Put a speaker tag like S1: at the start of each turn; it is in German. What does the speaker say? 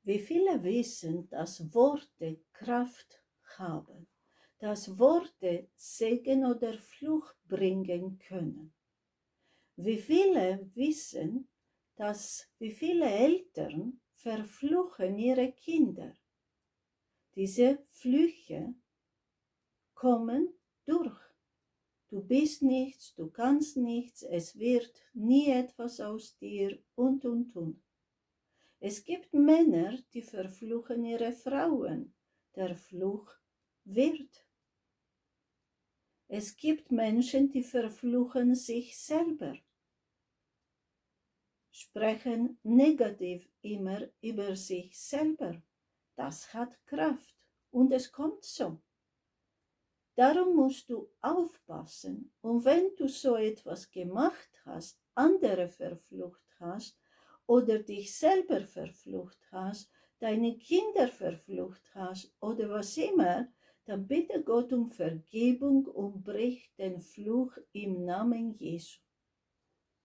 S1: Wie viele wissen, dass Worte Kraft haben, dass Worte Segen oder Fluch bringen können? Wie viele wissen, dass wie viele Eltern verfluchen ihre Kinder? Diese Flüche kommen durch. Du bist nichts, du kannst nichts, es wird nie etwas aus dir und. Es gibt Männer, die verfluchen ihre Frauen. Der Fluch wird. Es gibt Menschen, die verfluchen sich selber, sprechen negativ immer über sich selber. Das hat Kraft und es kommt so. Darum musst du aufpassen. Und wenn du so etwas gemacht hast, andere verflucht hast oder dich selber verflucht hast, deine Kinder verflucht hast oder was immer, dann bitte Gott um Vergebung und brich den Fluch im Namen Jesu.